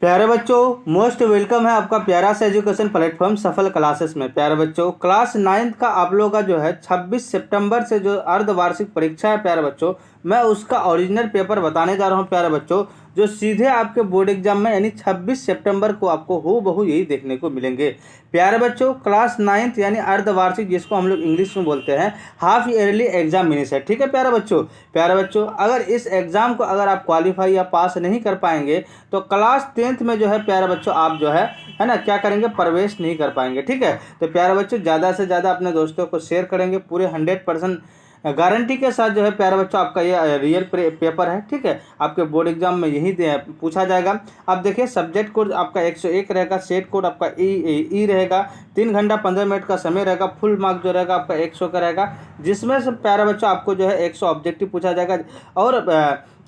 प्यारे बच्चों, most welcome है आपका प्यारा सा एजुकेशन प्लेटफॉर्म सफल क्लासेस में। प्यारे बच्चों, क्लास 9th का आप लोगों का जो है 26 सितंबर से जो अर्धवार्षिक परीक्षा है प्यारे बच्चों, मैं उसका ओरिजिनल पेपर बताने जा रहा हूं प्यारे बच्चों, जो सीधे आपके बोर्ड एग्जाम में यानी 26 सितंबर को आपको हूबहू यही देखने को मिलेंगे। प्यारे बच्चों, क्लास 9th यानी अर्धवार्षिक, जिसको हम लोग इंग्लिश में बोलते हैं हाफ ईयरली एग्जामिनेशन, ठीक है प्यारे बच्चों, अगर इस एग्जाम को अगर आप क्वालिफाई या पास नहीं कर पाएंगे तो क्लास 10th में जो है प्यारे बच्चों आप जो है ना क्या करेंगे, प्रवेश नहीं कर पाएंगे। ठीक है, तो प्यारे बच्चों ज़्यादा से ज़्यादा अपने दोस्तों को शेयर करेंगे। पूरे 100% गारंटी के साथ जो है प्यारे बच्चों आपका ये रियल पेपर है। ठीक है, आपके बोर्ड एग्जाम में यही पूछा जाएगा। अब देखिए, सब्जेक्ट कोड आपका 101 रहेगा, सेट कोड आपका ई रहेगा, 3 घंटा 15 मिनट का समय रहेगा, फुल मार्क जो रहेगा आपका 100 का रहेगा, जिसमें से प्यारे बच्चों आपको जो है 100 ऑब्जेक्टिव पूछा जाएगा और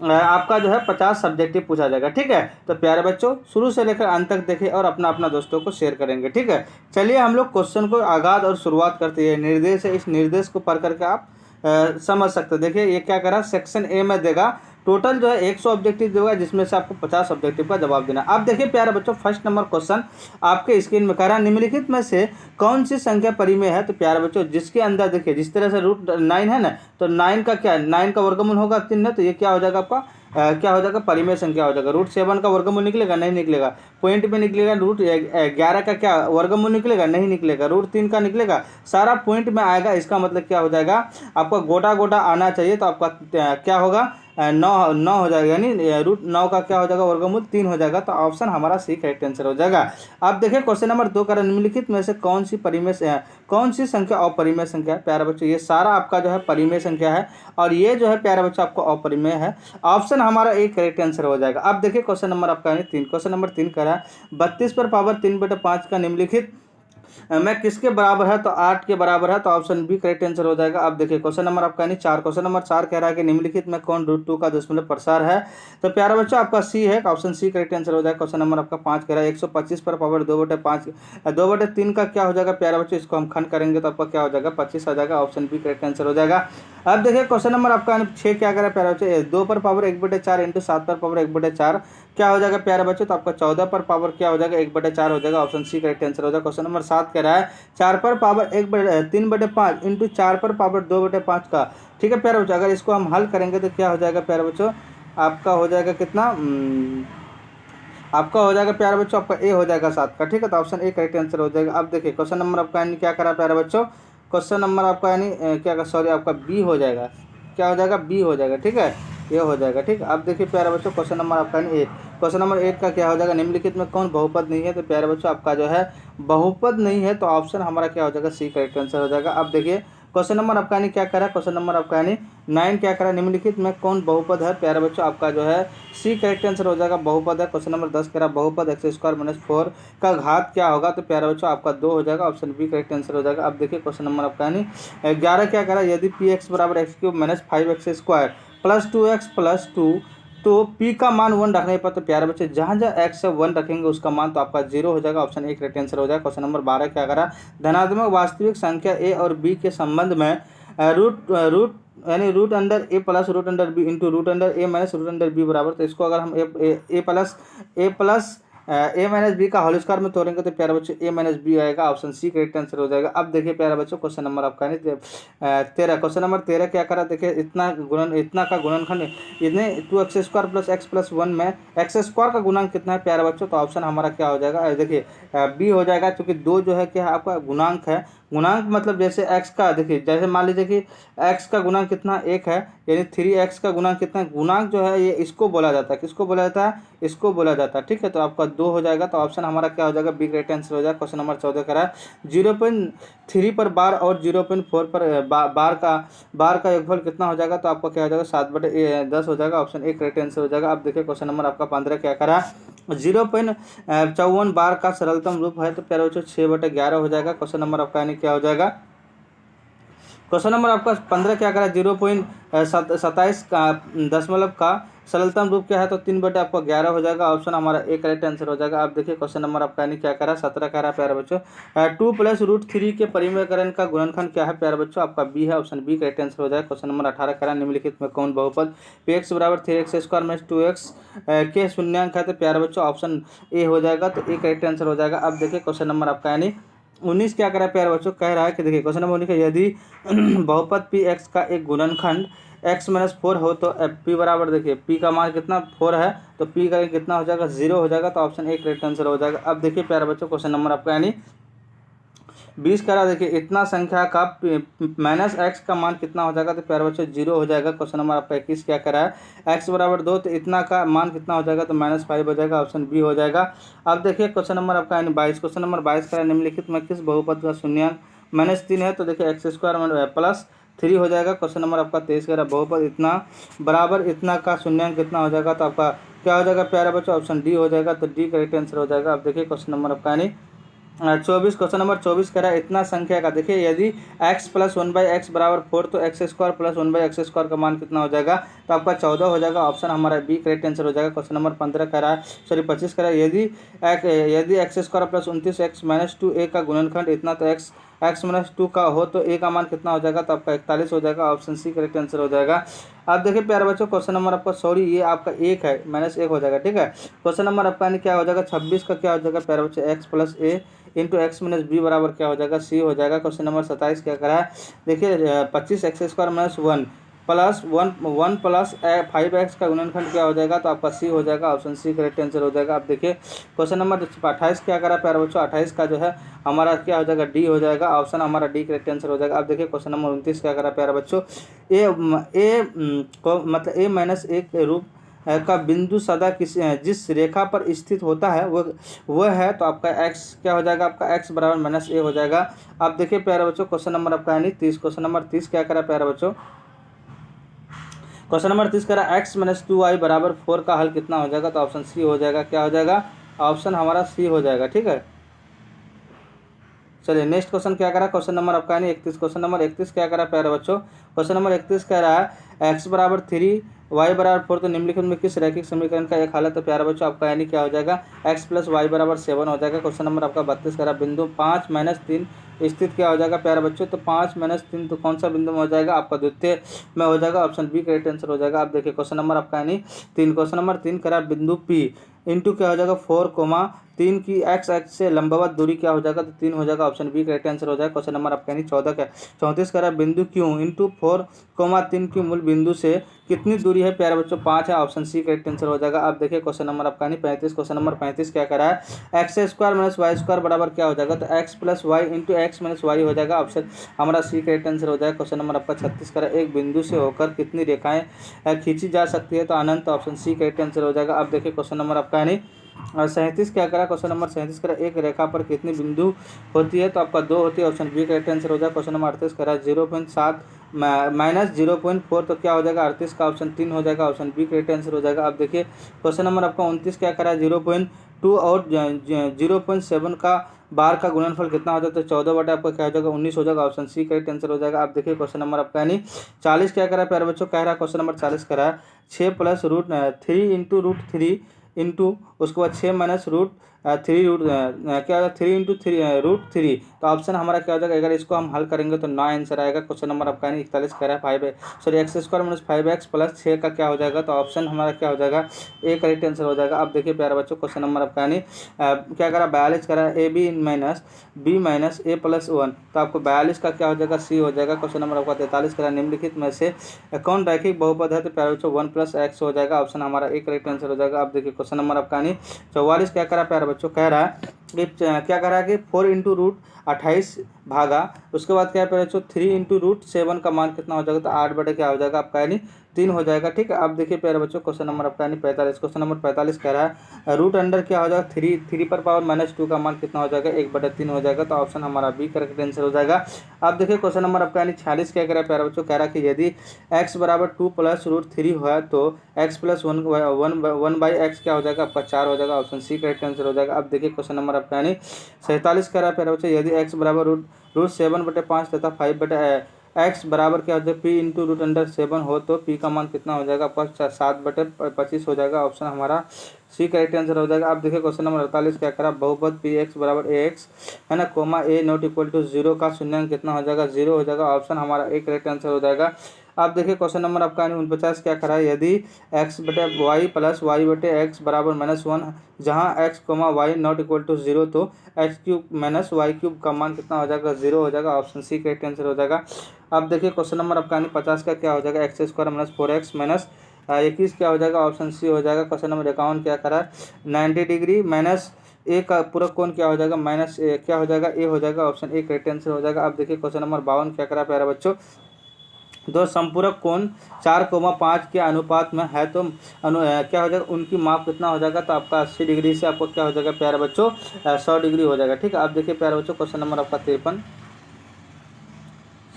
आपका जो है 50 सब्जेक्टिव पूछा जाएगा। ठीक है, तो प्यारे बच्चों शुरू से लेकर अंत तक देखें और अपना अपना दोस्तों को शेयर करेंगे। ठीक है, चलिए हम लोग क्वेश्चन को आगाज और शुरुआत करते हैं। निर्देश है, इस निर्देश को पढ़ करके आप समझ सकते हैं। देखिए ये क्या करा, सेक्शन ए में देगा टोटल जो है 100 ऑब्जेक्टिव देगा, जिसमें से आपको 50 ऑब्जेक्टिव का जवाब देना। अब देखिए प्यारे बच्चों, फर्स्ट नंबर क्वेश्चन आपके स्क्रीन में कह रहा है, निम्नलिखित में से कौन सी संख्या परिमेय है। तो प्यारे बच्चों जिसके अंदर देखिए, जिस तरह से √9 है ना, तो 9 का क्या है, 9 का वर्गमूल होगा 3 ना, तो ये क्या हो जाएगा आपका क्या हो जाएगा, परिमेय संख्या हो जाएगा। √7 का वर्गमूल निकलेगा, नहीं निकलेगा। पॉइंट में निकलेगा। √11 का क्या वर्गमूल निकलेगा, नहीं निकलेगा। √3 का निकलेगा, सारा पॉइंट में आएगा। इसका मतलब क्या हो जाएगा, आपका गोटा गोटा आना चाहिए, तो आपका क्या होगा, 9 हो जाएगा, यानी √9 का क्या हो जाएगा, वर्गमूल 3 हो जाएगा। तो ऑप्शन हमारा सी करेक्ट आंसर हो जाएगा। अब देखिए क्वेश्चन नंबर 2 का, निम्नलिखित में से कौन सी संख्या अपरिमेय संख्या है। प्यारे बच्चों ये सारा आपका जो है परिमेय संख्या है, और ये जो है प्यारे बच्चों आपको अपरिमेय है। ऑप्शन हमारा एक करेक्ट आंसर हो जाएगा। अब देखिए क्वेश्चन नंबर आपका 3, क्वेश्चन नंबर 3 का है, 32 पर पावर 3/5 का निम्नलिखित मैं किसके बराबर है। तो 8 के बराबर है, तो ऑप्शन बी करेक्ट आंसर हो जाएगा। अब देखिए क्वेश्चन नंबर आपका 4, क्वेश्चन नंबर 4 कह रहा है कि निम्नलिखित में कौन √2 का दशमलव प्रसार है। तो प्यारा बच्चा आपका सी है, ऑप्शन सी करेक्ट आंसर हो जाएगा। क्वेश्चन नंबर आपका 5 कह रहा है 125 पर पावर 2/5 2/3 का क्या हो जाएगा। प्यारा बच्चों इसको हम खंड करेंगे तो आपका क्या हो जाएगा, 25 आ जाएगा। ऑप्शन बी करेक्ट आंसर हो जाएगा। अब देखिए क्वेश्चन नंबर आपका 6 क्या कह रहा है प्यारा बच्चों, 2 पर पावर 1/4 इंटू 7 पर पावर 1/4 क्या हो जाएगा प्यारे बच्चों, तो आपका 14 पर पावर क्या हो जाएगा, 1/4 हो जाएगा। ऑप्शन सी करेक्ट आंसर हो जाएगा। क्वेश्चन नंबर 7 कह रहा है 4 पर पावर 3/5 इंटू 4 पर पावर 2/5 का। ठीक है प्यारे बच्चों, अगर इसको हम हल करेंगे तो क्या हो जाएगा प्यारे बच्चों, आपका हो जाएगा कितना, आपका हो जाएगा प्यारे बच्चों, आपका ए हो जाएगा 7 का। ठीक है, तो ऑप्शन ए करेक्ट आंसर हो जाएगा। अब देखिए क्वेश्चन नंबर आपका यानी क्या करा प्यारे बच्चों, क्वेश्चन नंबर आपका यानी क्या, सॉरी आपका बी हो जाएगा, क्या हो जाएगा, बी हो जाएगा। ठीक है, ये हो जाएगा। ठीक है, अब देखिए प्यारे बच्चों क्वेश्चन नंबर आपका 8, क्वेश्चन नंबर 8 का क्या हो जाएगा, निम्नलिखित में कौन बहुपद नहीं है। तो प्यारे बच्चों आपका जो है बहुपद नहीं है, तो ऑप्शन हमारा क्या हो जाएगा, सी करेक्ट आंसर हो जाएगा। अब देखिए क्वेश्चन नंबर आपका क्या करा, क्वेश्चन नंबर आपका 9 क्या करा, निम्नलिखित में कौन बहुपद है। प्यारे बच्चों आपका जो है सी करेक्ट आंसर हो जाएगा, बहुपद है। क्वेश्चन नंबर 10 करा, बहुपद x² - 4 का घात क्या होगा। तो प्यारे बच्चों आपका 2 हो जाएगा। ऑप्शन बी करेक्ट आंसर हो जाएगा। अब देखिए क्वेश्चन नंबर आपका 11 क्या करा, यदि px = x³ - 5x² + 2x + 2, तो p का मान 1 रखने पर, तो प्यारे बच्चे जहाँ जहाँ x से 1 रखेंगे उसका मान तो आपका 0 हो जाएगा। ऑप्शन ए करेक्ट आंसर हो जाएगा। क्वेश्चन नंबर 12 क्या करा, धनात्मक वास्तविक संख्या a और b के संबंध में रूट रूट यानी √a plus √b into √a minus √b बराबर, तो इसको अगर हम a माइनस बी का होल स्क्वायर में तोड़ेंगे तो प्यारे बच्चों a माइनस बी आएगा। ऑप्शन सी करेक्ट आंसर हो जाएगा। अब देखिए प्यारे बच्चों क्वेश्चन नंबर आपका 13, क्वेश्चन नंबर 13 क्या करा, देखिए इतना का गुणनखंड इतने 2x² + x + 1 में x² का गुणांक कितना है प्यारे बच्चों, तो ऑप्शन हमारा क्या हो जाएगा, देखिए बी हो जाएगा, क्योंकि 2 जो है क्या है आपका गुणांक है। गुणांक मतलब जैसे x का, देखिए जैसे मान लीजिए कि x का गुणांक कितना 1 है, यानी 3x का गुणांक कितना है, गुणांक जो है ये इसको बोला जाता है, किसको बोला जाता है, इसको बोला जाता है। ठीक है, तो आपका 2 हो जाएगा। तो ऑप्शन हमारा क्या हो जाएगा, बी करेक्ट आंसर हो जाएगा। क्वेश्चन नंबर 14 करा 0.3 पर बार और 0.4 पर बार का योगफल कितना हो जाएगा, तो आपका क्या हो जाएगा, 7/10 हो जाएगा। ऑप्शन ए करेक्ट आंसर हो जाएगा। अब देखिए क्वेश्चन नंबर आपका 15 क्या करा, 0.54 बार का सरलतम रूप है, तो प्यारे बच्चों 6/11 हो जाएगा। क्वेश्चन नंबर आपका यानी क्या हो जाएगा, क्वेश्चन नंबर आपका 15 क्या करा 0.27 का दशमलव का सरलतम रूप क्या है, तो 3/11 हो जाएगा। ऑप्शन हमारा ए करेक्ट आंसर हो जाएगा। आप देखिए क्वेश्चन नंबर आपका यानी क्या करा 17 कह रहा है प्यारे बच्चों। 2+√3 के परिमेयकरण का गुणनखंड क्या है प्यारे बच्चों, आपका बी है, ऑप्शन बी करेक्ट आंसर हो जाएगा। क्वेश्चन नंबर 18 कह रहा है निम्नलिखित में कौन बहुपद px बराबर 3x² - 2x के शून्यांक है, तो प्यारे बच्चों ऑप्शन ए हो जाएगा, तो ए करेक्ट आंसर हो जाएगा। अब देखिए क्वेश्चन नंबर आपका यानी 19 क्या कह रहा है प्यारे बच्चों, कह रहा है कि देखिए क्वेश्चन नंबर 19 यदि बहुपद पी एक्स का एक गुणनखंड x-4 हो तो पी बराबर देखिए पी का मान कितना 4 है, तो पी का कितना हो जाएगा 0 हो जाएगा, तो ऑप्शन ए करेक्ट आंसर हो जाएगा। अब देखिए प्यारे बच्चों क्वेश्चन नंबर आपका यानी 20 कह रहा है देखिए इतना संख्या का -x का मान कितना हो जाएगा, तो प्यारे बच्चों 0 हो जाएगा। क्वेश्चन नंबर आपका 21 क्या कह रहा है x बराबर 2, तो इतना का मान कितना हो जाएगा, तो -5 हो जाएगा, ऑप्शन बी हो जाएगा। अब देखिए क्वेश्चन नंबर आपका यानी 22, क्वेश्चन नंबर 22 कह रहा है निम्नलिखित में किस बहुपद का शून्यांक -3 है, तो देखिए x² + 3 हो जाएगा। क्वेश्चन नंबर आपका 23 कह रहा है बहुपद इतना बराबर इतना का शून्यांक कितना हो जाएगा, तो आपका क्या हो जाएगा प्यारे बच्चों, ऑप्शन डी हो जाएगा, तो डी करेक्ट आंसर हो जाएगा। अब देखिए क्वेश्चन नंबर आपका यानी 24, क्वेश्चन नंबर 24 कह रहा है इतना संख्या का देखिए यदि x + 1/x बराबर 4 तो x² + 1/x² का मान कितना हो जाएगा, तो आपका 14 हो जाएगा, ऑप्शन हमारा बी करेक्ट आंसर हो जाएगा। क्वेश्चन नंबर 15 कह रहा है 25 कह रहा है यदि x² + 29x - 2a का गुणनखंड इतना तो x-2 का हो तो a का मान कितना हो जाएगा, तो आपका 41 हो जाएगा, ऑप्शन सी करेक्ट आंसर हो जाएगा। आप देखिए प्यारे बच्चों क्वेश्चन नंबर आपका सॉरी ये आपका 1 है -1 हो जाएगा, ठीक है। क्वेश्चन नंबर आपका यानी क्या हो जाएगा 26 का क्या हो जाएगा प्यारे बच्चों x + a into x - b बराबर क्या हो जाएगा सी हो जाएगा। क्वेश्चन नंबर 27 क्या करा है देखिए 25x² - 1 प्लस 1 प्लस 5x का गुणनखंड क्या हो जाएगा, तो आपका सी हो जाएगा, ऑप्शन सी करेक्ट आंसर हो जाएगा। आप देखिए क्वेश्चन नंबर 28 क्या करा प्यारे बच्चों 28 का जो है हमारा क्या हो जाएगा डी हो जाएगा, ऑप्शन हमारा डी करेक्ट आंसर हो जाएगा। अब देखिए क्वेश्चन नंबर 29 क्या करा प्यारे बच्चों मतलब a - 1 रूप का बिंदु सदा जिस रेखा पर स्थित होता है वह है, तो आपका x क्या हो जाएगा, आपका x बराबर -a हो जाएगा। अब देखिए प्यारे बच्चों क्वेश्चन नंबर आपका यानी 30, क्वेश्चन नंबर 30 क्या करा प्यारे बच्चों क्वेश्चन नंबर 30 करा x - 2y बराबर 4 का हल कितना हो जाएगा, तो ऑप्शन सी हो जाएगा, क्या हो जाएगा, ऑप्शन हमारा सी हो जाएगा, ठीक है। चलिए नेक्स्ट क्वेश्चन क्या करा क्वेश्चन नंबर आपका यानी 31, क्वेश्चन नंबर 31 क्या करा प्यारे बच्चों क्वेश्चन नंबर 31 कह रहा है x बराबर 3 y बराबर 4 तो निम्नलिखित में किस रैखिक समीकरण का एक हल है, तो प्यारे बच्चों आपका यानी क्या हो जाएगा x + y बराबर 7 हो जाएगा। क्वेश्चन नंबर आपका 32 कह रहा है बिंदु 5 - 3 स्थित क्या हो जाएगा प्यारे बच्चों, तो 5 - 3 तो कौन सा बिंदु में हो जाएगा, आपका द्वितीय में हो जाएगा, ऑप्शन बी करेक्ट आंसर हो जाएगा। आप देखिए क्वेश्चन नंबर आपका यानी 3, क्वेश्चन नंबर 3 कह रहा है बिंदु P इंटू क्या हो जाएगा 4, 3 की x एक्स से लंबवत दूरी क्या हो जाएगा, तो 3 हो जाएगा, ऑप्शन बी करेक्ट आंसर हो जाएगा। क्वेश्चन नंबर आपका यानी 14 का 34 कह रहा है बिंदु Q इंटू 4, 3 की मूल बिंदु से कितनी दूरी है प्यारे बच्चों 5 है, ऑप्शन सी करेक्ट आंसर हो जाएगा। आप देखिए क्वेश्चन नंबर आपका यानी 35, क्वेश्चन नंबर 35 क्या करा है x² - y² बराबर क्या हो जाएगा, तो x + y into x - y हो जाएगा, ऑप्शन हमारा सी करेक्ट आंसर हो जाएगा। क्वेश्चन नंबर आपका 36 करा एक बिंदु से होकर कितनी रेखाएं खींची जा सकती है, तो अनंत, ऑप्शन सी करेक्ट आंसर हो जाएगा। आप देखिए क्वेश्चन नंबर आपका यानी 37 क्या करा क्वेश्चन नंबर 37 करा एक रेखा पर कितनी बिंदु होती है, तो आपका 2 होती है, ऑप्शन बी करेक्ट आंसर हो जाएगा। क्वेश्चन नंबर 38 करा 0.7 -0.4 तो क्या हो जाएगा 38 का ऑप्शन 3 हो जाएगा, ऑप्शन बी करेक्ट आंसर हो जाएगा। आप देखिए क्वेश्चन नंबर आपका 29 क्या करा 0.2 और 0.7 का बार का गुणनफल कितना हो जाता है, तो 14 बटा आपका क्या हो जाएगा 19 हो जाएगा, ऑप्शन सी करेक्ट आंसर हो जाएगा। आप देखिए क्वेश्चन नंबर आपका यानी 40 क्या करा प्यारे बच्चों कह रहा है क्वेश्चन नंबर 40 करा 6 + √3 इंटू √3 इंटू उसके बाद 6 - क्या होगा 3 इंटू √3 तो ऑप्शन हमारा क्या हो जाएगा, अगर इसको हम हल करेंगे तो 9 आंसर आएगा। क्वेश्चन नंबर आपका यानी 41 कह रहा है x² - 5x + 6 का क्या हो जाएगा, तो ऑप्शन हमारा क्या हो जाएगा ए करेक्ट आंसर हो जाएगा। अब देखिए प्यारे बच्चों क्वेश्चन नंबर आपका यानी क्या करा 42 करा a b - a + 1 तो आपको 42 का क्या हो जाएगा सी हो जाएगा। क्वेश्चन नंबर आपका 43 करा निम्नलिखित में से कौन रैखिक बहुपद है, तो प्यारे बच्चों 1 + x हो जाएगा, ऑप्शन हमारा ए करेक्ट आंसर हो जाएगा। अब देखिए क्वेश्चन नंबर आपका यानी 44 क्या करा प्यारे बच्चों कह रहा है क्या कह रहा है कि 4 इंटू √28 भागा उसके बाद क्या है बच्चों 3 इंटू √7 का मान कितना हो जाएगा, तो 8 बटे क्या हो जाएगा आपका यानी 3 हो जाएगा, ठीक है। अब देखिए प्यारे बच्चों क्वेश्चन नंबर आपका यानी 45, क्वेश्चन नंबर 45 कह रहा है रूट अंडर क्या हो जाएगा 3 पर पावर -2 का मान कितना हो जाएगा 1/3 हो जाएगा, तो ऑप्शन हमारा बी करेक्ट आंसर हो जाएगा। अब देखिए क्वेश्चन नंबर आपका यानी 46 क्या कह रहा है प्यारे बच्चों कह रहा है कि यदि x बराबर 2 + √3 है तो x + 1/x क्या हो जाएगा आपका 4 हो जाएगा, ऑप्शन सी करेक्ट आंसर हो जाएगा। अब देखिए क्वेश्चन नंबर आपका यानी 47 कह रहा है प्यारे बच्चों यदि x बराबर √7/5 तथा एक्स बराबर क्या होता है पी इंटू रूट अंडर 7 हो तो पी का मान कितना हो जाएगा आपका 7/25 हो जाएगा। ऑप्शन हमारा सी करेक्ट आंसर हो जाएगा। आप देखिए क्वेश्चन नंबर 48 क्या करा, बहुपद पी एक्स बराबर ए एक्स है ना, comma a not equal to 0 का शून्यांक कितना हो जाएगा 0 हो जाएगा। ऑप्शन हमारा ए करेक्ट आंसर हो जाएगा। आप देखिए क्वेश्चन नंबर आपका 49 क्या करा है, यदि एक्स बटे वाई प्लस वाई बटे एक्स बराबर -1 जहाँ x comma y not equal to 0 तो x cube minus y cube का मान कितना हो जाएगा 0 हो जाएगा। ऑप्शन सी करेक्ट आंसर हो जाएगा। अब देखिए क्वेश्चन नंबर आपका 50 का क्या हो जाएगा, x square minus 4x minus 21 क्या हो जाएगा, ऑप्शन सी हो जाएगा। क्वेश्चन नंबर 51 क्या करा है, 90 डिग्री माइनस ए का पूरक कोण क्या हो जाएगा माइनस ए क्या हो जाएगा ए हो जाएगा। ऑप्शन ए करेक्ट आंसर हो जाएगा। अब देखिए क्वेश्चन नंबर 52 क्या करा प्यारे बच्चों, दो संपूरक कोण 4,5 के अनुपात में है तो क्या हो जाएगा उनकी माप कितना हो जाएगा, तो आपका 80 डिग्री से आपको क्या हो जाएगा प्यारे बच्चों 100 डिग्री हो जाएगा। ठीक है, आप देखिए प्यारे बच्चों क्वेश्चन नंबर आपका 53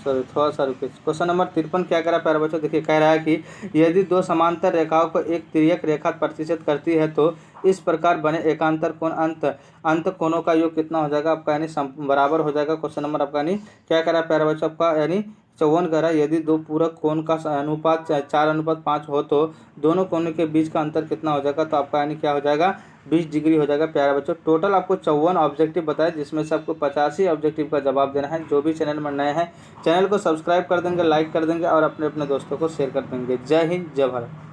सॉरी थोड़ा सा रुकिए, क्वेश्चन नंबर 53 क्या करा प्यारे बच्चों, देखिए कह रहा है कि यदि दो समांतर रेखाओं को एक तिर्यक रेखा प्रतिच्छेद करती है तो इस प्रकार बने एकांतर कोण अंत कोणों का योग कितना हो जाएगा आपका यानी बराबर हो जाएगा। क्वेश्चन नंबर आपका यानी क्या करा प्यारे बच्चों आपका यानी 54 करा, यदि दो पूरक कोण का अनुपात 4:5 हो तो दोनों कोणों के बीच का अंतर कितना हो जाएगा, तो आपका यानी क्या हो जाएगा 20 डिग्री हो जाएगा। प्यारे बच्चों टोटल आपको 54 ऑब्जेक्टिव बताए जिसमें से आपको 85 ऑब्जेक्टिव का जवाब देना है। जो भी चैनल में नए हैं चैनल को सब्सक्राइब कर देंगे, लाइक कर देंगे और अपने अपने दोस्तों को शेयर कर देंगे। जय हिंद जय भारत।